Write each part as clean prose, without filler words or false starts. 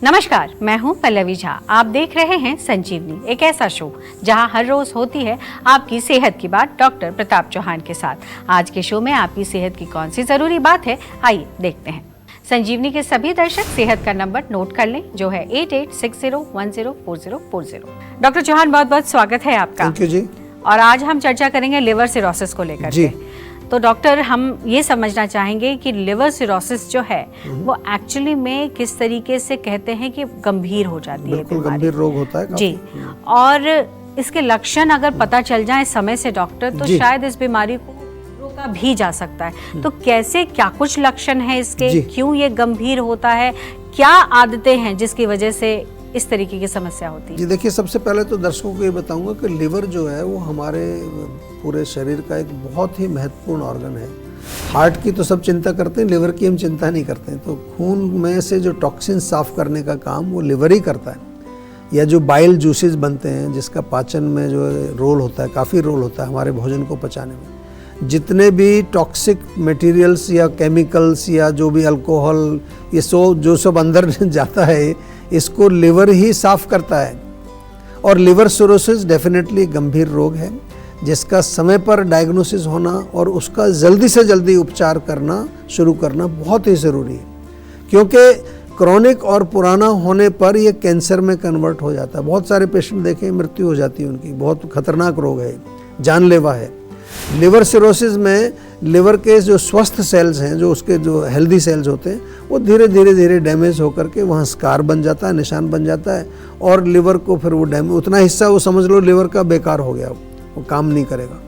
नमस्कार, मैं हूं पल्लवी झा। आप देख रहे हैं संजीवनी, एक ऐसा शो जहां हर रोज होती है आपकी सेहत की बात डॉक्टर प्रताप चौहान के साथ। आज के शो में आपकी सेहत की कौन सी जरूरी बात है, आइए देखते हैं। संजीवनी के सभी दर्शक सेहत का नंबर नोट कर लें, जो है 8860104040। डॉक्टर चौहान, बहुत बहुत स्वागत है आपका। थैंक यू जी। और आज हम चर्चा करेंगे लिवर सिरोसिस को लेकर के। तो डॉक्टर, हम ये समझना चाहेंगे कि लिवर सिरोसिस जो है वो एक्चुअली में किस तरीके से कहते हैं कि गंभीर हो जाती है, बिल्कुल गंभीर रोग होता है जी। और इसके लक्षण अगर पता चल जाए समय से डॉक्टर, तो शायद इस बीमारी को रोका भी जा सकता है। तो कैसे, क्या कुछ लक्षण है इसके, क्यों ये गंभीर होता है, क्या आदतें हैं जिसकी वजह से इस तरीके की समस्या होती है? जी देखिए, सबसे पहले तो दर्शकों को ये बताऊंगा कि लिवर जो है वो हमारे पूरे शरीर का एक बहुत ही महत्वपूर्ण ऑर्गन है। हार्ट की तो सब चिंता करते हैं, लिवर की हम चिंता नहीं करते हैं। तो खून में से जो टॉक्सिन साफ करने का काम वो लिवर ही करता है। या जो बाइल जूसेस बनते हैं, जिसका पाचन में जो रोल होता है, काफ़ी रोल होता है हमारे भोजन को पचाने में। जितने भी टॉक्सिक मटेरियल्स या केमिकल्स या जो भी अल्कोहल, ये जो सब अंदर जाता है, इसको लिवर ही साफ करता है। और लिवर सिरोसिस डेफिनेटली गंभीर रोग है, जिसका समय पर डायग्नोसिस होना और उसका जल्दी से जल्दी उपचार करना शुरू करना बहुत ही ज़रूरी है। क्योंकि क्रॉनिक और पुराना होने पर यह कैंसर में कन्वर्ट हो जाता है। बहुत सारे पेशेंट देखें, मृत्यु हो जाती है उनकी। बहुत खतरनाक रोग है, जानलेवा है। लिवर सिरोसिस में लिवर के जो स्वस्थ सेल्स हैं, जो उसके जो हेल्दी सेल्स होते हैं, वो धीरे धीरे डैमेज होकर के वहाँ स्कार बन जाता है, निशान बन जाता है। और लिवर को फिर वो डैमेज, उतना हिस्सा वो समझ लो लिवर का बेकार हो गया, वो काम नहीं करेगा।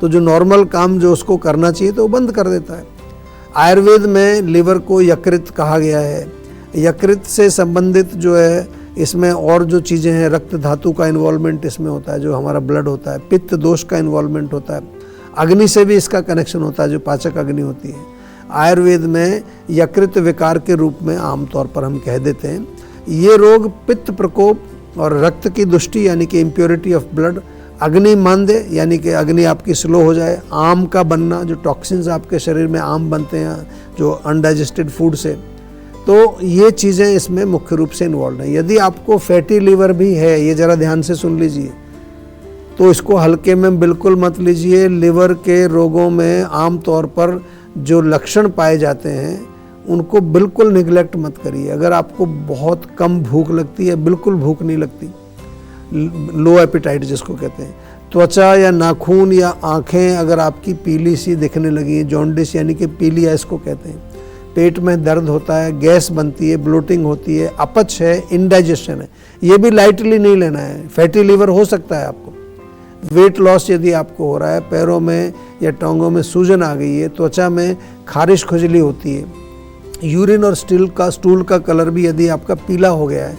तो जो नॉर्मल काम जो उसको करना चाहिए तो वो बंद कर देता है। आयुर्वेद में लिवर को यकृत कहा गया है। यकृत से संबंधित जो है इसमें और जो चीज़ें हैं, रक्त धातु का इन्वॉल्वमेंट इसमें होता है, जो हमारा ब्लड होता है। पित्त दोष का इन्वॉल्वमेंट होता है। अग्नि से भी इसका कनेक्शन होता है, जो पाचक अग्नि होती है। आयुर्वेद में यकृत विकार के रूप में आमतौर पर हम कह देते हैं। ये रोग पित्त प्रकोप और रक्त की दुष्टि यानी कि इम्प्योरिटी ऑफ ब्लड, अग्नि मंद यानी कि अग्नि आपकी स्लो हो जाए, आम का बनना, जो टॉक्सिन्स आपके शरीर में आम बनते हैं जो अनडाइजेस्टेड फूड से, तो ये चीज़ें इसमें मुख्य रूप से इन्वॉल्व हैं। यदि आपको फैटी लिवर भी है, ये ज़रा ध्यान से सुन लीजिए, तो इसको हल्के में बिल्कुल मत लीजिए। लिवर के रोगों में आम तौर पर जो लक्षण पाए जाते हैं उनको बिल्कुल निगलेक्ट मत करिए। अगर आपको बहुत कम भूख लगती है, बिल्कुल भूख नहीं लगती, लो एपिटाइट जिसको कहते हैं, त्वचा या नाखून या आँखें अगर आपकी पीली सी दिखने लगी, जॉन्डिस यानी कि पीलिया इसको कहते हैं, पेट में दर्द होता है, गैस बनती है, ब्लोटिंग होती है, अपच है, इंडाइजेशन है, ये भी लाइटली नहीं लेना है। फैटी लिवर हो सकता है आपको। वेट लॉस यदि आपको हो रहा है, पैरों में या टांगों में सूजन आ गई है, त्वचा में खारिश खुजली होती है, यूरिन और स्टूल का कलर भी यदि आपका पीला हो गया है,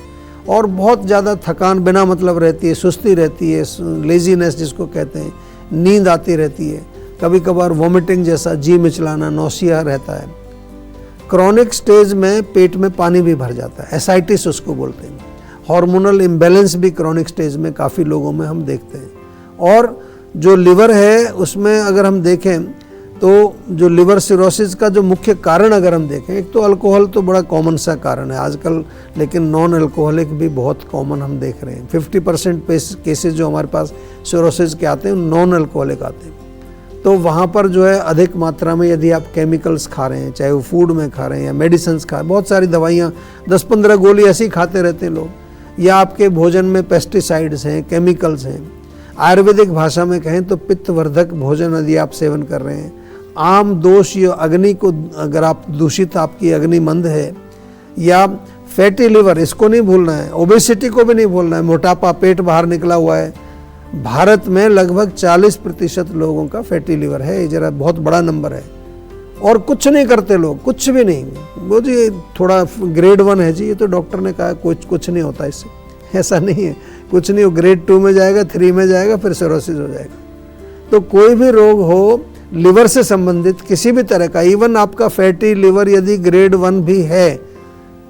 और बहुत ज़्यादा थकान बिना मतलब रहती है, सुस्ती रहती है, लेजीनेस जिसको कहते हैं, नींद आती रहती है, कभी कभार वॉमिटिंग जैसा, जी मिचलाना, नौसिया रहता है। क्रॉनिक स्टेज में पेट में पानी भी भर जाता है, एसाइटिस उसको बोलते हैं। हार्मोनल इम्बैलेंस भी क्रॉनिक स्टेज में काफ़ी लोगों में हम देखते हैं। और जो लिवर है उसमें अगर हम देखें तो जो लिवर सिरोसिस का जो मुख्य कारण अगर हम देखें, एक तो अल्कोहल तो बड़ा कॉमन सा कारण है आजकल, लेकिन नॉन अल्कोहलिक भी बहुत कॉमन हम देख रहे हैं। 50% केसेस जो हमारे पास सिरोसिस के आते हैं नॉन अल्कोहलिक आते हैं। तो वहाँ पर जो है अधिक मात्रा में यदि आप केमिकल्स खा रहे हैं, चाहे वो फूड में खा रहे हैं या मेडिसिन खा रहे हैं, बहुत सारी दवाइयाँ 10-15 गोली ऐसी खाते रहते हैं लोग, या आपके भोजन में पेस्टिसाइड्स हैं, केमिकल्स हैं। आयुर्वेदिक भाषा में कहें तो पित्तवर्धक भोजन यदि आप सेवन कर रहे हैं, आम दोष या अग्नि को अगर आप दूषित, आपकी अग्नि मंद है, या फैटी लिवर, इसको नहीं भूलना है, ओबेसिटी को भी नहीं भूलना है, मोटापा, पेट बाहर निकला हुआ है। भारत में लगभग 40% लोगों का फैटी लिवर है, ये जरा बहुत बड़ा नंबर है। और कुछ नहीं करते लोग, कुछ भी नहीं, वो जी थोड़ा ग्रेड 1 है जी, ये तो डॉक्टर ने कहा कुछ नहीं होता इससे, ऐसा नहीं है, कुछ नहीं, वो ग्रेड 2 में जाएगा, 3 में जाएगा, फिर सिरोसिस हो जाएगा। तो कोई भी रोग हो लिवर से संबंधित किसी भी तरह का, इवन आपका फैटी लिवर यदि ग्रेड 1 भी है,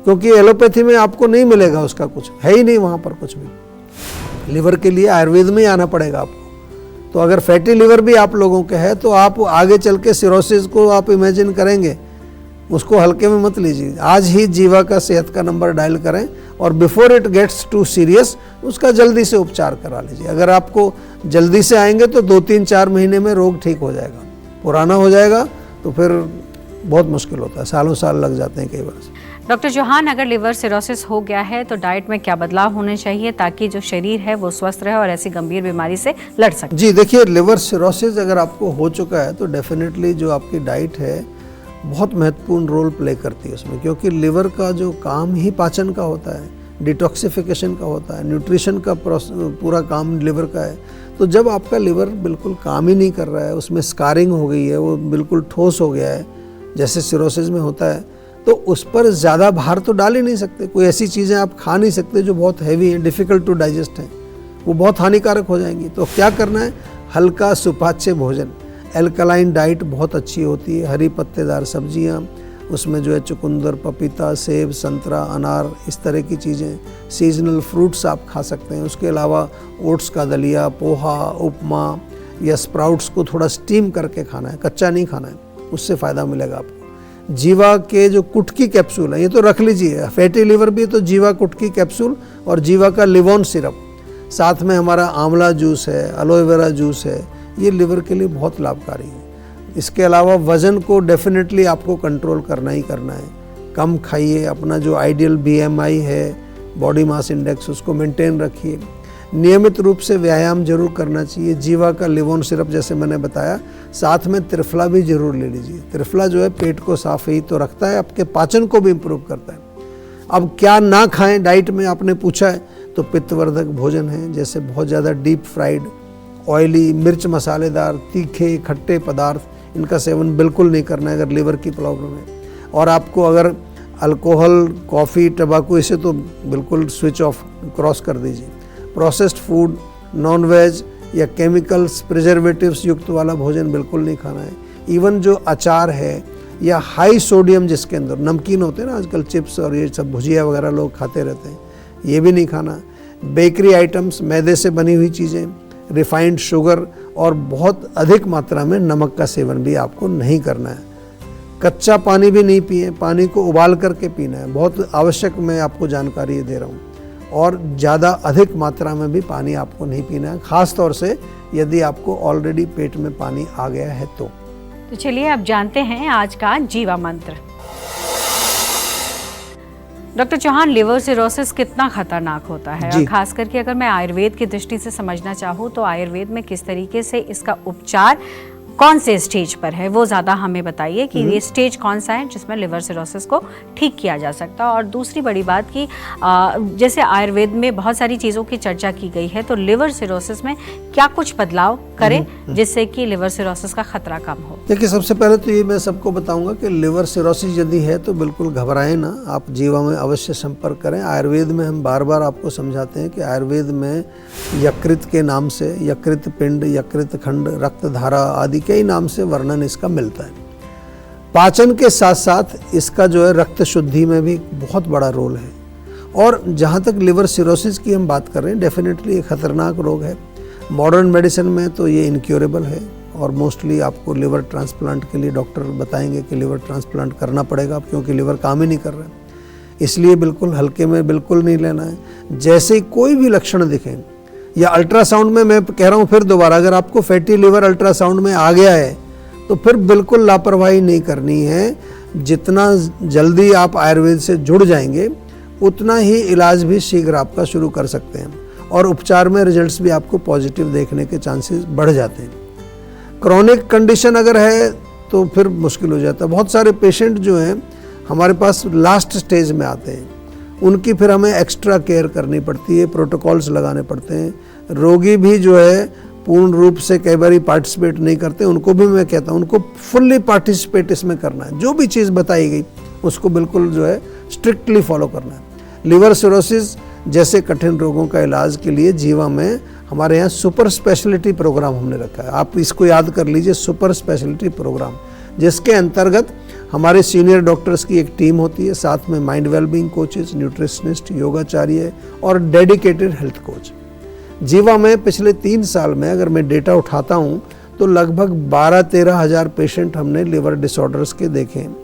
क्योंकि एलोपैथी में आपको नहीं मिलेगा उसका, कुछ है ही नहीं वहाँ पर कुछ भी। लिवर के लिए आयुर्वेद में ही आना पड़ेगा आपको। तो अगर फैटी लिवर भी आप लोगों के है तो आप आगे चल के सिरोसिस को आप इमेजिन करेंगे उसको हल्के में मत लीजिए। आज ही जीवा का सेहत का नंबर डायल करें और before it gets too serious उसका जल्दी से उपचार करा लीजिए। अगर आपको जल्दी से आएंगे तो 2-3-4 महीने में रोग ठीक हो जाएगा, पुराना हो जाएगा तो फिर बहुत मुश्किल होता है, सालों साल लग जाते हैं कई बार। डॉक्टर चौहान, अगर लिवर सिरोसिस हो गया है तो डाइट में क्या बदलाव होने चाहिए ताकि जो शरीर है वो स्वस्थ रहे और ऐसी गंभीर बीमारी से लड़ सके? जी देखिए, लिवर सिरोसिस अगर आपको हो चुका है तो डेफिनेटली जो आपकी डाइट है बहुत महत्वपूर्ण रोल प्ले करती है उसमें, क्योंकि लिवर का जो काम ही पाचन का होता है, डिटॉक्सिफिकेशन का होता है, न्यूट्रिशन का पूरा काम लिवर का है। तो जब आपका लिवर बिल्कुल काम ही नहीं कर रहा है, उसमें स्कारिंग हो गई है, वो बिल्कुल ठोस हो गया है जैसे सिरोसिस में होता है, तो उस पर ज़्यादा भार तो डाल ही नहीं सकते। कोई ऐसी चीज़ें आप खा नहीं सकते जो बहुत हैवी हैं, डिफ़िकल्ट टू डाइजेस्ट हैं, वो बहुत हानिकारक हो जाएंगी। तो क्या करना है, हल्का सुपाच्य भोजन, एल्कलाइन डाइट बहुत अच्छी होती है, हरी पत्तेदार सब्जियां, उसमें जो है चुकंदर, पपीता, सेब, संतरा, अनार, इस तरह की चीज़ें, सीजनल फ्रूट्स आप खा सकते हैं। उसके अलावा ओट्स का दलिया, पोहा, उपमा या स्प्राउट्स को थोड़ा स्टीम करके खाना है, कच्चा नहीं खाना है, उससे फ़ायदा मिलेगा आपको। जीवा के जो कुटकी कैप्सूल है ये तो रख लीजिए, फैटी लिवर भी तो जीवा कुटकी कैप्सूल और जीवा का लिवोन सिरप, साथ में हमारा आंवला जूस है, एलोवेरा जूस है, ये लिवर के लिए बहुत लाभकारी है। इसके अलावा वज़न को डेफिनेटली आपको कंट्रोल करना ही करना है, कम खाइए, अपना जो आइडियल BMI है, बॉडी मास इंडेक्स, उसको मेंटेन रखिए, नियमित रूप से व्यायाम जरूर करना चाहिए। जीवा का लिवोन सिरप जैसे मैंने बताया, साथ में त्रिफला भी जरूर ले लीजिए। त्रिफला जो है पेट को साफ ही तो रखता है, आपके पाचन को भी इम्प्रूव करता है। अब क्या ना खाएं डाइट में आपने पूछा है, तो पित्तवर्धक भोजन है, जैसे बहुत ज़्यादा डीप फ्राइड, ऑयली, मिर्च मसालेदार, तीखे, खट्टे पदार्थ, इनका सेवन बिल्कुल नहीं करना है अगर लिवर की प्रॉब्लम है। और आपको अगर अल्कोहल, कॉफ़ी, टबाको, इसे तो बिल्कुल स्विच ऑफ, क्रॉस कर दीजिए। प्रोसेस्ड फूड, नॉन वेज या केमिकल्स, प्रिजर्वेटिव्स युक्त वाला भोजन बिल्कुल नहीं खाना है। इवन जो अचार है या हाई सोडियम जिसके अंदर नमकीन होते हैं ना आजकल, चिप्स और ये सब भुजिया वगैरह लोग खाते रहते हैं, ये भी नहीं खाना। बेकरी आइटम्स, मैदे से बनी हुई चीज़ें, रिफाइंड शुगर और बहुत अधिक मात्रा में नमक का सेवन भी आपको नहीं करना है। कच्चा पानी भी नहीं पिए, पानी को उबाल करके पीना है, बहुत आवश्यक मैं आपको जानकारी दे रहा हूँ। और ज़्यादा अधिक मात्रा में भी पानी आपको नहीं पीना है, ख़ास तौर से यदि आपको ऑलरेडी पेट में पानी आ गया है तो चलिए अब जानते हैं आज का जीवा मंत्र। डॉक्टर चौहान, लिवर सिरोसिस कितना खतरनाक होता है और खास करके अगर मैं आयुर्वेद की दृष्टि से समझना चाहूँ तो आयुर्वेद में किस तरीके से इसका उपचार कौन से स्टेज पर है, वो ज़्यादा हमें बताइए कि ये स्टेज कौन सा है जिसमें लिवर सिरोसिस को ठीक किया जा सकता है। और दूसरी बड़ी बात कि जैसे आयुर्वेद में बहुत सारी चीज़ों की चर्चा की गई है, तो लिवर सिरोसिस में क्या कुछ बदलाव करें जिससे कि लिवर सिरोसिस का खतरा कम हो? देखिए, सबसे पहले तो ये मैं सबको बताऊंगा कि लिवर सिरोसिस यदि है तो बिल्कुल घबराएं ना, आप जीवा में अवश्य संपर्क करें। आयुर्वेद में हम बार बार आपको समझाते हैं कि आयुर्वेद में यकृत के नाम से, यकृत पिंड, यकृत खंड, रक्त धारा आदि कई नाम से वर्णन इसका मिलता है। पाचन के साथ साथ इसका जो है रक्त शुद्धि में भी बहुत बड़ा रोल है। और जहाँ तक लिवर सिरोसिस की हम बात कर रहे हैं, डेफिनेटली एक खतरनाक रोग है। मॉडर्न मेडिसिन में तो ये इनक्योरेबल है और मोस्टली आपको लिवर ट्रांसप्लांट के लिए डॉक्टर बताएंगे कि लिवर ट्रांसप्लांट करना पड़ेगा, क्योंकि लिवर काम ही नहीं कर रहा है। इसलिए बिल्कुल हल्के में बिल्कुल नहीं लेना है। जैसे कोई भी लक्षण दिखें, या अल्ट्रासाउंड में मैं कह रहा हूँ फिर दोबारा, अगर आपको फैटी लिवर अल्ट्रासाउंड में आ गया है तो फिर बिल्कुल लापरवाही नहीं करनी है। जितना जल्दी आप आयुर्वेद से जुड़ जाएंगे उतना ही इलाज भी शीघ्र आपका शुरू कर सकते हैं और उपचार में रिजल्ट्स भी आपको पॉजिटिव देखने के चांसेस बढ़ जाते हैं। क्रॉनिक कंडीशन अगर है तो फिर मुश्किल हो जाता है। बहुत सारे पेशेंट जो हैं हमारे पास लास्ट स्टेज में आते हैं, उनकी फिर हमें एक्स्ट्रा केयर करनी पड़ती है, प्रोटोकॉल्स लगाने पड़ते हैं। रोगी भी जो है पूर्ण रूप से कई बार पार्टिसिपेट नहीं करते, उनको भी मैं कहता हूँ उनको फुल्ली पार्टिसिपेट इसमें करना है। जो भी चीज़ बताई गई उसको बिल्कुल जो है स्ट्रिक्टली फॉलो करना है। लिवर सिरोसिस जैसे कठिन रोगों का इलाज के लिए जीवा में हमारे यहाँ सुपर स्पेशलिटी प्रोग्राम हमने रखा है। आप इसको याद कर लीजिए, सुपर स्पेशलिटी प्रोग्राम, जिसके अंतर्गत हमारे सीनियर डॉक्टर्स की एक टीम होती है, साथ में माइंड वेलबींग कोचेस, न्यूट्रिशनिस्ट, योगाचार्य और डेडिकेटेड हेल्थ कोच। जीवा में पिछले 3 साल में अगर मैं डेटा उठाता हूँ तो लगभग 12-13 हज़ार पेशेंट हमने लिवर डिसऑर्डर्स के देखे हैं।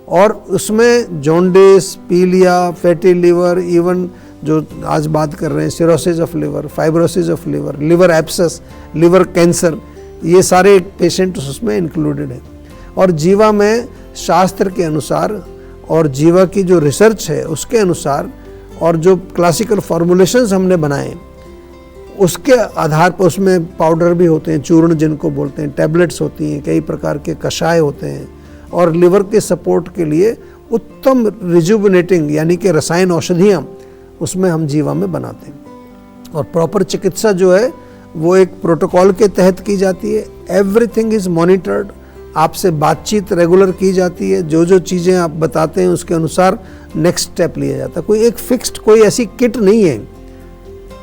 और उसमें जॉन्डिस, पीलिया, फैटी लीवर, इवन जो आज बात कर रहे हैं cirrhosis of liver, fibrosis of liver, liver abscess, liver cancer, ये सारे पेशेंट उसमें इंक्लूडेड हैं। और जीवा में शास्त्र के अनुसार और जीवा की जो रिसर्च है उसके अनुसार और जो क्लासिकल फॉर्मुलेशंस हमने बनाए उसके आधार पर उसमें पाउडर भी होते हैं, चूर्ण जिनको बोलते हैं, टैबलेट्स होती हैं, कई प्रकार के कषाय होते हैं, और लिवर के सपोर्ट के लिए उत्तम रिजुविनेटिंग यानी कि रसायन औषधियाँ उसमें हम जीवा में बनाते हैं। और प्रॉपर चिकित्सा जो है वो एक प्रोटोकॉल के तहत की जाती है। एवरीथिंग इज मॉनिटर्ड, आपसे बातचीत रेगुलर की जाती है, जो जो चीज़ें आप बताते हैं उसके अनुसार नेक्स्ट स्टेप लिया जाता है। कोई एक फिक्स्ड कोई ऐसी किट नहीं है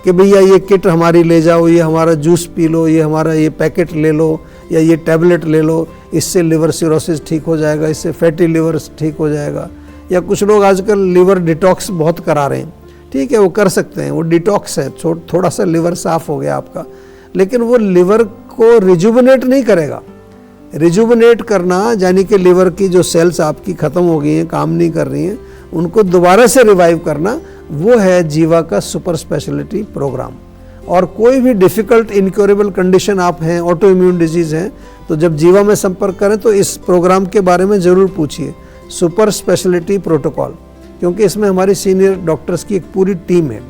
कि भैया ये किट हमारी ले जाओ, ये हमारा जूस पी लो, ये हमारा ये पैकेट ले लो, या ये टैबलेट ले लो, इससे लिवर सिरोसिस ठीक हो जाएगा, इससे फैटी लिवर ठीक हो जाएगा। या कुछ लोग आजकल लिवर डिटॉक्स बहुत करा रहे हैं, ठीक है वो कर सकते हैं, वो डिटॉक्स है, थोड़ा सा लिवर साफ हो गया आपका, लेकिन वो लिवर को रिजुविनेट नहीं करेगा। रिजुविनेट करना यानी कि लिवर की जो सेल्स आपकी ख़त्म हो गई हैं, काम नहीं कर रही हैं, उनको दोबारा से रिवाइव करना, वो है जीवा का सुपर स्पेशलिटी प्रोग्राम। और कोई भी डिफ़िकल्ट इनक्योरेबल कंडीशन आप हैं, ऑटो इम्यून डिजीज़ हैं, तो जब जीवा में संपर्क करें तो इस प्रोग्राम के बारे में ज़रूर पूछिए, सुपर स्पेशलिटी प्रोटोकॉल, क्योंकि इसमें हमारी सीनियर डॉक्टर्स की एक पूरी टीम है।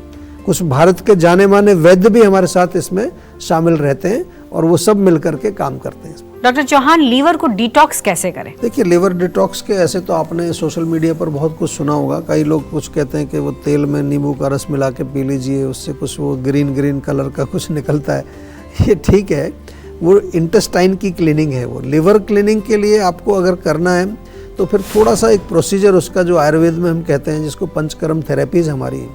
कुछ भारत के जाने माने वैद्य भी हमारे साथ इसमें शामिल रहते हैं और वो सब मिलकर के काम करते हैं। डॉक्टर चौहान, लीवर को डिटॉक्स कैसे करें? देखिए, लिवर डिटॉक्स के ऐसे तो आपने सोशल मीडिया पर बहुत कुछ सुना होगा। कई लोग कुछ कहते हैं कि वो तेल में नींबू का रस मिला के पी लीजिए, उससे कुछ वो ग्रीन कलर का कुछ निकलता है। ये ठीक है, वो इंटेस्टाइन की क्लीनिंग है। वो लिवर क्लीनिंग के लिए आपको अगर करना है तो फिर थोड़ा सा एक प्रोसीजर उसका जो आयुर्वेद में हम कहते हैं, जिसको पंचकर्म थेरेपीज हमारी है,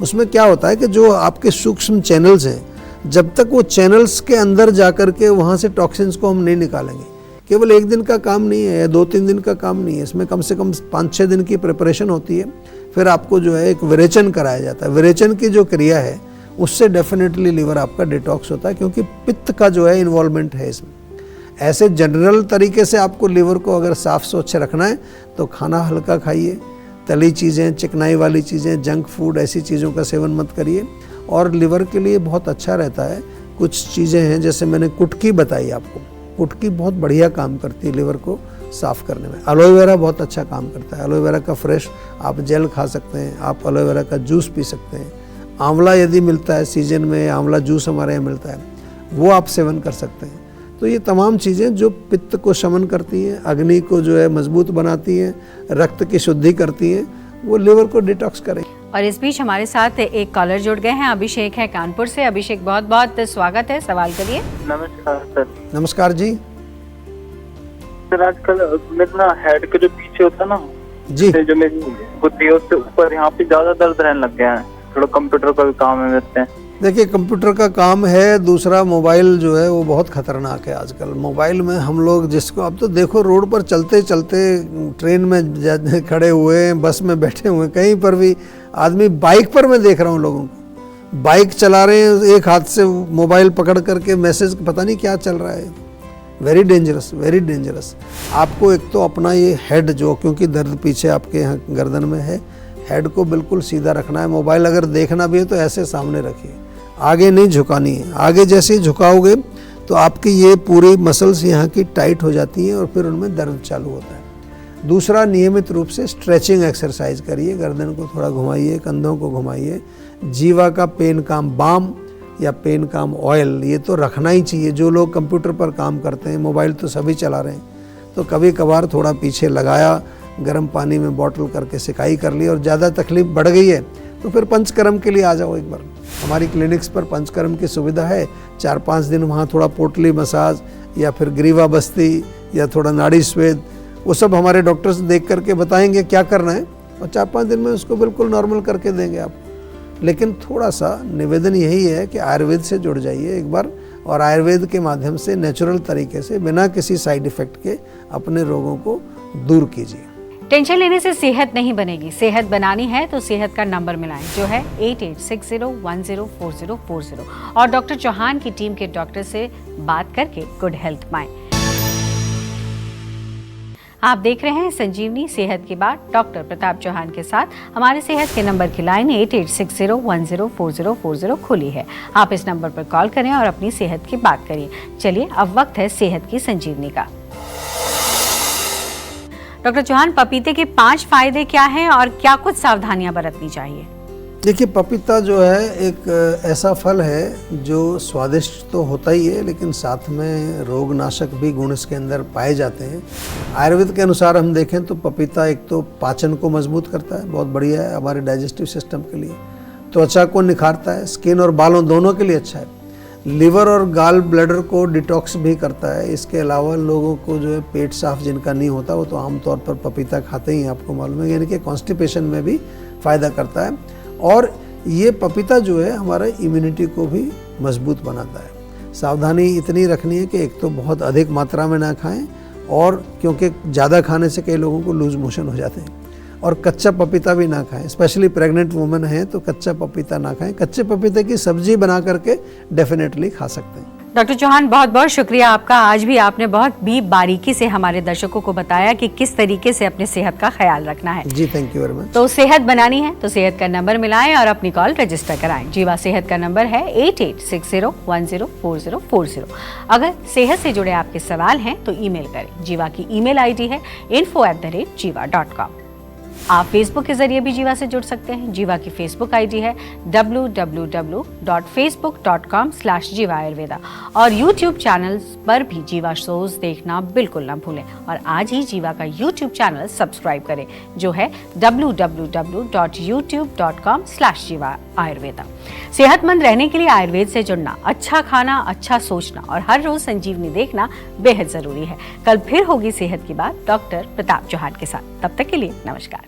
उसमें क्या होता है कि जो आपके सूक्ष्म चैनल्स हैं, जब तक वो चैनल्स के अंदर जाकर के वहाँ से टॉक्सिन्स को हम नहीं निकालेंगे, केवल एक दिन का काम नहीं है या 2-3 दिन का काम नहीं है, इसमें कम से कम 5-6 दिन की प्रिपरेशन होती है। फिर आपको जो है एक विरेचन कराया जाता है। विरेचन की जो क्रिया है उससे डेफिनेटली लिवर आपका डिटॉक्स होता है, क्योंकि पित्त का जो है इन्वॉल्वमेंट है इसमें। ऐसे जनरल तरीके से आपको लिवर को अगर साफ स्वच्छ रखना है तो खाना हल्का खाइए, तली चीज़ें, चिकनाई वाली चीज़ें, जंक फूड, ऐसी चीज़ों का सेवन मत करिए। और लिवर के लिए बहुत अच्छा रहता है, कुछ चीज़ें हैं जैसे मैंने कुटकी बताई आपको, कुटकी बहुत बढ़िया काम करती है लिवर को साफ़ करने में। एलोवेरा बहुत अच्छा काम करता है, एलोवेरा का फ्रेश आप जेल खा सकते हैं, आप एलोवेरा का जूस पी सकते हैं। आंवला यदि मिलता है सीजन में, आंवला जूस हमारे यहाँ मिलता है, वो आप सेवन कर सकते हैं। तो ये तमाम चीज़ें जो पित्त को शमन करती हैं, अग्नि को जो है मजबूत बनाती हैं, रक्त की शुद्धि करती हैं, वो लिवर को डिटॉक्स करें। और इस बीच हमारे साथ एक कॉलर जुड़ गए हैं, अभिषेक है कानपुर से। अभिषेक, बहुत बहुत स्वागत है, सवाल करिए। नमस्कार सर। नमस्कार जी। सर, आजकल मेरे ना हेड के जो पीछे होता है ना जी, जो मेरी बुद्धि है उससे ऊपर यहाँ पे ज्यादा दर्द रहने लग गया है। थोड़ा कंप्यूटर का भी काम है मेरे से। देखिए, कंप्यूटर का काम है, दूसरा मोबाइल जो है वो बहुत ख़तरनाक है आजकल। मोबाइल में हम लोग जिसको, अब तो देखो रोड पर चलते चलते, ट्रेन में खड़े हुए, बस में बैठे हुए, कहीं पर भी आदमी, बाइक पर मैं देख रहा हूँ लोगों को बाइक चला रहे हैं, एक हाथ से मोबाइल पकड़ करके मैसेज, पता नहीं क्या चल रहा है। Very dangerous, very dangerous. आपको एक तो अपना ये हेड जो, क्योंकि दर्द पीछे आपके यहाँ गर्दन में है, हेड को बिल्कुल सीधा रखना है। मोबाइल अगर देखना भी है तो ऐसे सामने रखिए, आगे नहीं झुकानी है। आगे जैसे ही झुकाओगे तो आपकी ये पूरी मसल्स यहाँ की टाइट हो जाती हैं और फिर उनमें दर्द चालू होता है। दूसरा, नियमित रूप से स्ट्रेचिंग एक्सरसाइज करिए, गर्दन को थोड़ा घुमाइए, कंधों को घुमाइए। जीवा का पेन काम बाम या पेन काम ऑयल, ये तो रखना ही चाहिए। जो लोग कंप्यूटर पर काम करते हैं, मोबाइल तो सभी चला रहे हैं, तो कभी कभार थोड़ा पीछे लगाया, गर्म पानी में बॉटल करके सिकाई कर ली, और ज़्यादा तकलीफ बढ़ गई है तो फिर पंचकर्म के लिए आ जाओ एक बार। हमारी क्लिनिक्स पर पंचकर्म की सुविधा है। 4-5 दिन वहाँ थोड़ा पोटली मसाज या फिर ग्रीवा बस्ती या थोड़ा नाड़ी स्वेद, वो सब हमारे डॉक्टर्स देख करके बताएंगे क्या करना है, और 4-5 दिन में उसको बिल्कुल नॉर्मल करके देंगे आप। लेकिन थोड़ा सा निवेदन यही है कि आयुर्वेद से जुड़ जाइए एक बार, और आयुर्वेद के माध्यम से नेचुरल तरीके से बिना किसी साइड इफ़ेक्ट के अपने रोगों को दूर कीजिए। टेंशन लेने से सेहत नहीं बनेगी, सेहत बनानी है तो सेहत का नंबर मिलाएं, जो है 8860104040, और डॉक्टर चौहान की टीम के डॉक्टर से बात करके गुड हेल्थ पाएं। आप देख रहे हैं संजीवनी सेहत की बात डॉक्टर प्रताप चौहान के साथ। हमारे सेहत के नंबर की लाइन 8860104040 खुली है। आप इस नंबर पर कॉल करें और अपनी सेहत की बात करिए। चलिए अब वक्त है सेहत की संजीवनी का। डॉक्टर चौहान, पपीते के 5 फायदे क्या हैं और क्या कुछ सावधानियां बरतनी चाहिए? देखिए, पपीता जो है एक ऐसा फल है जो स्वादिष्ट तो होता ही है, लेकिन साथ में रोगनाशक भी गुण इसके अंदर पाए जाते हैं। आयुर्वेद के अनुसार हम देखें तो पपीता एक तो पाचन को मजबूत करता है, बहुत बढ़िया है हमारे डाइजेस्टिव सिस्टम के लिए। त्वचा को निखारता है, स्किन और बालों दोनों के लिए अच्छा है। लिवर और गाल ब्लैडर को डिटॉक्स भी करता है। इसके अलावा लोगों को जो है पेट साफ जिनका नहीं होता वो तो आमतौर पर पपीता खाते ही, आपको मालूम है, यानी कि कॉन्स्टिपेशन में भी फ़ायदा करता है। और ये पपीता जो है हमारा इम्यूनिटी को भी मजबूत बनाता है। सावधानी इतनी रखनी है कि एक तो बहुत अधिक मात्रा में ना खाएं, और क्योंकि ज़्यादा खाने से कई लोगों को लूज मोशन हो जाते हैं। और कच्चा पपीता भी ना खाएं, स्पेशली प्रेग्नेंट वुमेन हैं तो कच्चा पपीता ना खाएं। कच्चे पपीते की सब्जी बना करके डेफिनेटली खा सकते हैं। डॉक्टर चौहान, बहुत बहुत शुक्रिया आपका। आज भी आपने बहुत भी बारीकी से हमारे दर्शकों को बताया कि किस तरीके से अपने सेहत का ख्याल रखना है। जी, थैंक यू वेरी मच। तो सेहत बनानी है तो सेहत का नंबर मिलाएं और अपनी कॉल रजिस्टर कराएं। जीवा सेहत का नंबर है 8860104040। अगर सेहत से जुड़े आपके सवाल हैं तो ईमेल करें। जीवा की ईमेल आईडी है info@jiva.com। आप फेसबुक के जरिए भी जीवा से जुड़ सकते हैं। जीवा की फेसबुक आईडी है www.facebook.com/jiva ayurveda और यूट्यूब चैनल पर भी जीवा शोज देखना बिल्कुल ना भूलें। और आज ही जीवा का यूट्यूब चैनल सब्सक्राइब करें जो है www.youtube.com/jiva ayurveda। सेहतमंद रहने के लिए आयुर्वेद से जुड़ना, अच्छा खाना, अच्छा सोचना और हर रोज संजीवनी देखना बेहद जरूरी है। कल फिर होगी सेहत की बात डॉक्टर प्रताप चौहान के साथ। तब तक के लिए नमस्कार।